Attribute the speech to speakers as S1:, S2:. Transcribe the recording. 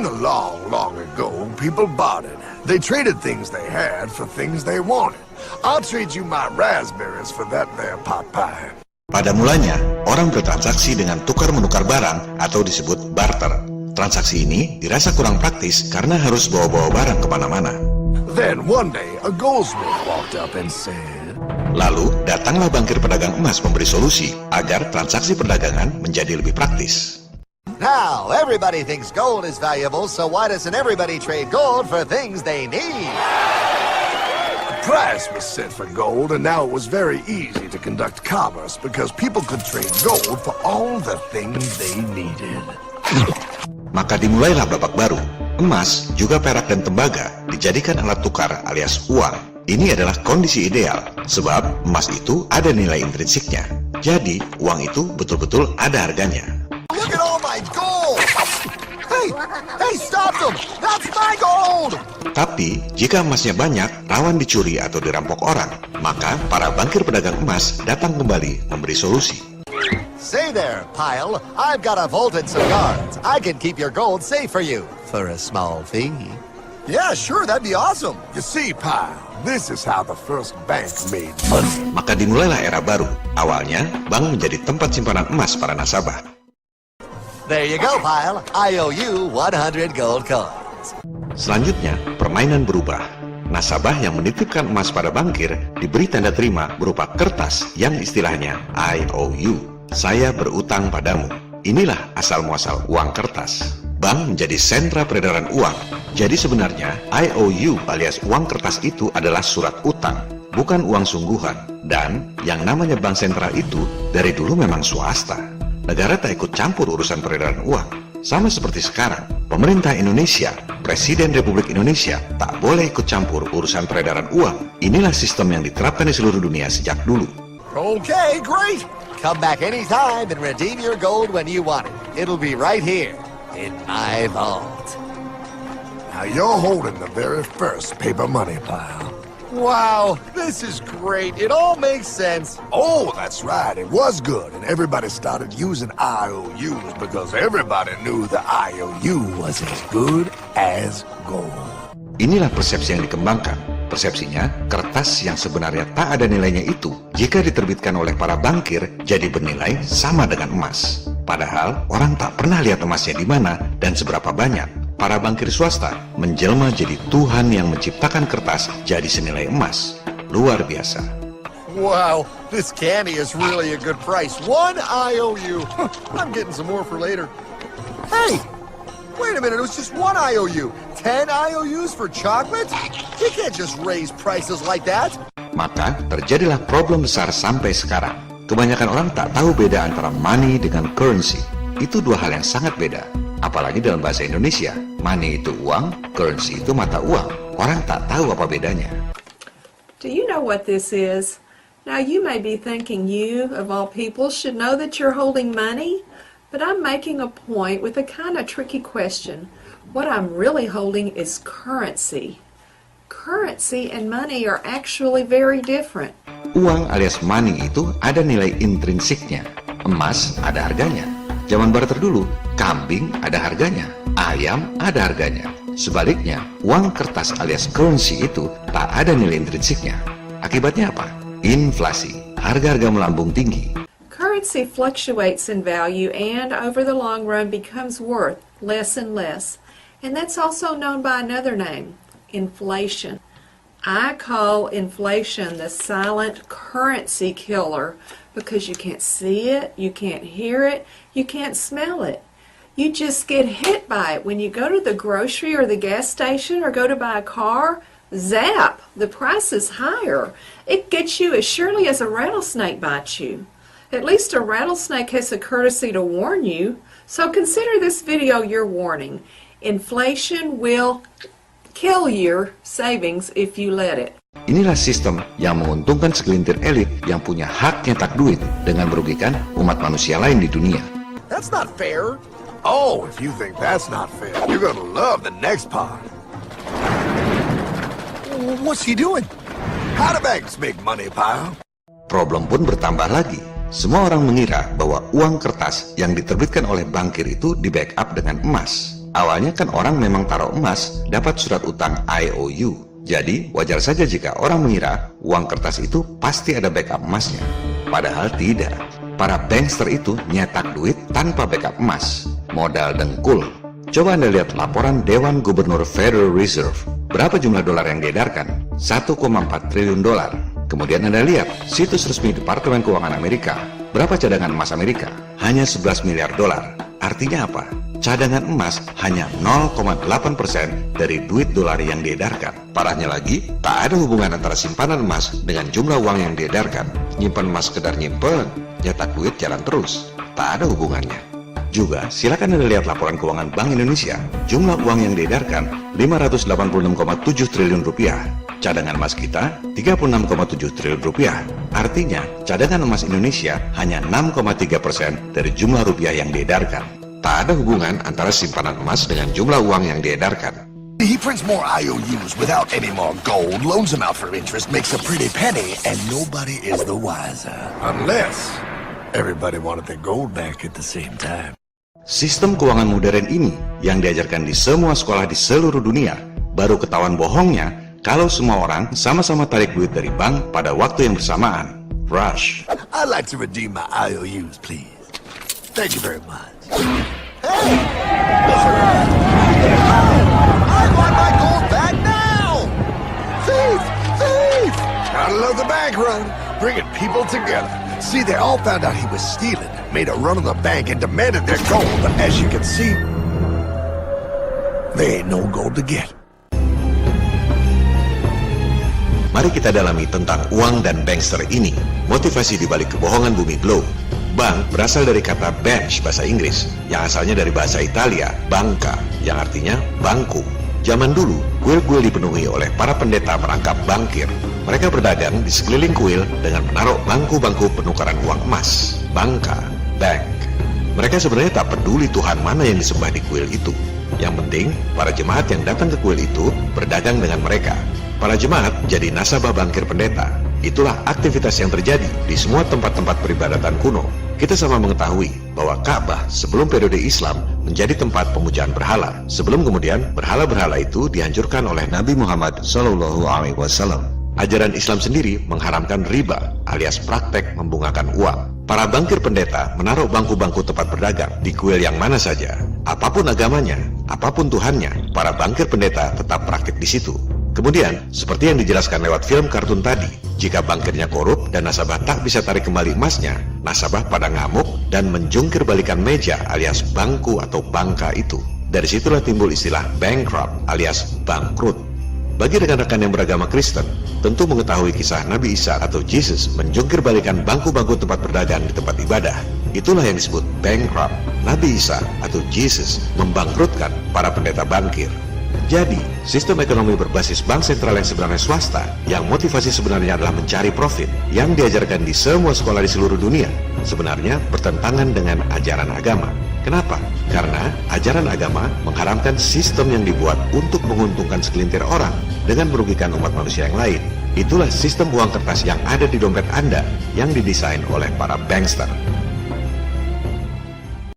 S1: In the long, long ago, people bartered. They traded things they had for things they wanted. I'll trade you my raspberries for that there pot pie.
S2: Pada mulanya, orang bertransaksi dengan tukar-menukar barang atau disebut barter. Transaksi ini dirasa kurang praktis karena harus bawa-bawa barang kemana-mana.
S1: Then one day, a goldsmith walked up and said,
S2: Lalu, datanglah bankir pedagang emas memberi solusi agar transaksi perdagangan menjadi lebih praktis.
S3: Now, everybody thinks gold is valuable, so why doesn't everybody trade gold for things they need?
S1: a price was set for gold, and now it was very easy to conduct commerce because people could trade gold for all the things they needed.
S2: Maka dimulailah babak baru. Emas, juga perak dan tembaga dijadikan alat tukar alias uang. Ini adalah kondisi ideal, sebab emas itu ada nilai intrinsiknya. Jadi, uang itu betul-betul ada harganya.
S3: Look at all my gold! Hey, stop them! That's my gold!
S2: Tapi, jika emasnya banyak, rawan dicuri atau dirampok orang. Maka, para bankir pedagang emas datang kembali memberi solusi.
S3: Say there, Pile. I've got a vault and some guards. I can keep your gold safe for you for a small fee.
S1: Yeah, sure, that'd be awesome. You see, Pile, this is how the first bank made money.
S2: Maka dimulailah era baru. Awalnya, bank menjadi tempat simpanan emas para nasabah.
S3: There you go, Pile. I owe you 100 gold coins.
S2: Selanjutnya, permainan berubah. Nasabah yang menitipkan emas pada bankir diberi tanda terima berupa kertas yang istilahnya IOU. Saya berutang padamu. Inilah asal-muasal uang kertas. Bank menjadi sentra peredaran uang. Jadi sebenarnya IOU alias uang kertas itu adalah surat utang, bukan uang sungguhan. Dan yang namanya bank sentral itu dari dulu memang swasta. Negara tak ikut campur urusan peredaran uang. Sama seperti sekarang, pemerintah Indonesia, Presiden Republik Indonesia tak boleh ikut campur urusan peredaran uang. Inilah sistem yang diterapkan di seluruh dunia sejak dulu.
S3: Okay, great. Come back anytime and redeem your gold when you want it. It'll be right here in my vault.
S1: Now you're holding the very first paper money, Pile.
S3: Wow, this is great. It all makes sense.
S1: Oh, that's right. It was good, and everybody started using IOUs because everybody knew the IOU was as good as gold.
S2: Inilah persepsi yang dikembangkan. Persepsinya, kertas yang sebenarnya tak ada nilainya itu, jika diterbitkan oleh para bankir, jadi bernilai sama dengan emas. Padahal, orang tak pernah lihat emasnya di mana dan seberapa banyak. Para bankir swasta menjelma jadi Tuhan yang menciptakan kertas jadi senilai emas. Luar biasa.
S3: Wow, this candy is really a good price. 1 IOU. I'm getting some more for later. Hey, wait a minute, it was just 1 IOU. 10 IOUs for chocolate? You can't just raise prices like that.
S2: Maka terjadilah problem besar sampai sekarang. Kebanyakan orang tak tahu beda antara money dengan currency. Itu dua hal yang sangat beda. Apalagi dalam bahasa Indonesia, money itu uang, currency itu mata uang. Orang tak tahu apa bedanya.
S4: Do you know what this is? Now you may be thinking you, of all people, should know that you're holding money, but I'm making a point with a kind of tricky question. What I'm really holding is currency. Currency and money are actually very different.
S2: Uang alias money itu ada nilai intrinsiknya. Emas ada harganya. Zaman barter dulu, kambing ada harganya, ayam ada harganya. Sebaliknya, uang kertas alias currency itu tak ada nilai intrinsiknya. Akibatnya apa? Inflasi, harga-harga melambung tinggi.
S4: Currency fluctuates in value and over the long run becomes worth less and less. And that's also known by another name, inflation. I call inflation the silent currency killer because you can't see it, you can't hear it, you can't smell it. You just get hit by it. When you go to the grocery or the gas station or go to buy a car, zap, the price is higher. It gets you as surely as a rattlesnake bites you. At least a rattlesnake has the courtesy to warn you. So consider this video your warning. Inflation will kill your savings if you let it.
S2: Inilah sistem yang menguntungkan segelintir elit yang punya hak nyetak duit dengan merugikan umat manusia lain di dunia.
S3: That's not fair.
S1: Oh, if you think that's not fair, you're gonna love the next part. What's he doing? How do banks make money, Pile?
S2: Problem pun bertambah lagi. Semua orang mengira bahwa uang kertas yang diterbitkan oleh bankir itu di backup dengan emas. Awalnya kan orang memang taruh emas, dapat surat utang IOU. Jadi wajar saja jika orang mengira uang kertas itu pasti ada backup emasnya. Padahal tidak. Para bankster itu nyetak duit tanpa backup emas. Modal dengkul. Coba Anda lihat laporan Dewan Gubernur Federal Reserve. Berapa jumlah dolar yang diedarkan? 1,4 triliun dolar. Kemudian Anda lihat situs resmi Departemen Keuangan Amerika. Berapa cadangan emas Amerika? Hanya 11 miliar dolar. Artinya apa? Cadangan emas hanya 0,8% dari duit dolar yang diedarkan. Parahnya lagi, tak ada hubungan antara simpanan emas dengan jumlah uang yang diedarkan. Nyimpan emas sekedar nyimpen, nyetak duit jalan terus. Tak ada hubungannya. Juga, silakan Anda lihat laporan keuangan Bank Indonesia. Jumlah uang yang diedarkan 586,7 triliun rupiah. Cadangan emas kita 36,7 triliun rupiah. Artinya, cadangan emas Indonesia hanya 6,3% dari jumlah rupiah yang diedarkan. Tak ada hubungan antara simpanan emas dengan jumlah uang yang diedarkan.
S1: He prints more IOUs without any more gold, loans them out for interest, makes a pretty penny, and nobody is the wiser. Unless everybody wanted their gold back at the same time.
S2: Sistem keuangan modern ini yang diajarkan di semua sekolah di seluruh dunia, baru ketahuan bohongnya kalau semua orang sama-sama tarik duit dari bank pada waktu yang bersamaan. Rush.
S1: I'd like to redeem my IOUs, please. Thank you very much.
S3: Hey! I want my gold back now! Thief! Thief!
S1: Gotta love the bank run, bringing people together. See, they all found out he was stealing, made a run on the bank and demanded their gold, but as you can see, there ain't no gold to get.
S2: Mari kita dalami tentang uang dan bankster ini, motivasi dibalik kebohongan bumi globe. Bank berasal dari kata bench bahasa Inggris, yang asalnya dari bahasa Italia, banca, yang artinya bangku. Zaman dulu, kuil-kuil dipenuhi oleh para pendeta merangkap bankir. Mereka berdagang di sekeliling kuil dengan menaruh bangku-bangku penukaran uang emas, banca, bank. Mereka sebenarnya tak peduli Tuhan mana yang disembah di kuil itu. Yang penting, para jemaat yang datang ke kuil itu berdagang dengan mereka. Para jemaat jadi nasabah bankir pendeta. Itulah aktivitas yang terjadi di semua tempat-tempat peribadatan kuno. Kita sama mengetahui bahwa Ka'bah sebelum periode Islam menjadi tempat pemujaan berhala. Sebelum kemudian berhala-berhala itu dihancurkan oleh Nabi Muhammad SAW. Ajaran Islam sendiri mengharamkan riba alias praktek membungakan uang. Para bankir pendeta menaruh bangku-bangku tempat berdagang di kuil yang mana saja. Apapun agamanya, apapun Tuhannya, para bankir pendeta tetap praktik di situ. Kemudian, seperti yang dijelaskan lewat film kartun tadi, jika bankirnya korup dan nasabah tak bisa tarik kembali emasnya, nasabah pada ngamuk dan menjungkir balikan meja alias bangku atau bangka itu. Dari situlah timbul istilah bankrupt alias bangkrut. Bagi rekan-rekan yang beragama Kristen, tentu mengetahui kisah Nabi Isa atau Jesus menjungkir balikan bangku-bangku tempat berdagang di tempat ibadah. Itulah yang disebut bankrupt. Nabi Isa atau Jesus membangkrutkan para pendeta bankir. Jadi, sistem ekonomi berbasis bank sentral yang sebenarnya swasta, yang motivasi sebenarnya adalah mencari profit, yang diajarkan di semua sekolah di seluruh dunia, sebenarnya bertentangan dengan ajaran agama. Kenapa? Karena ajaran agama mengharamkan sistem yang dibuat untuk menguntungkan segelintir orang dengan merugikan umat manusia yang lain. Itulah sistem uang kertas yang ada di dompet Anda yang didesain oleh para bankster.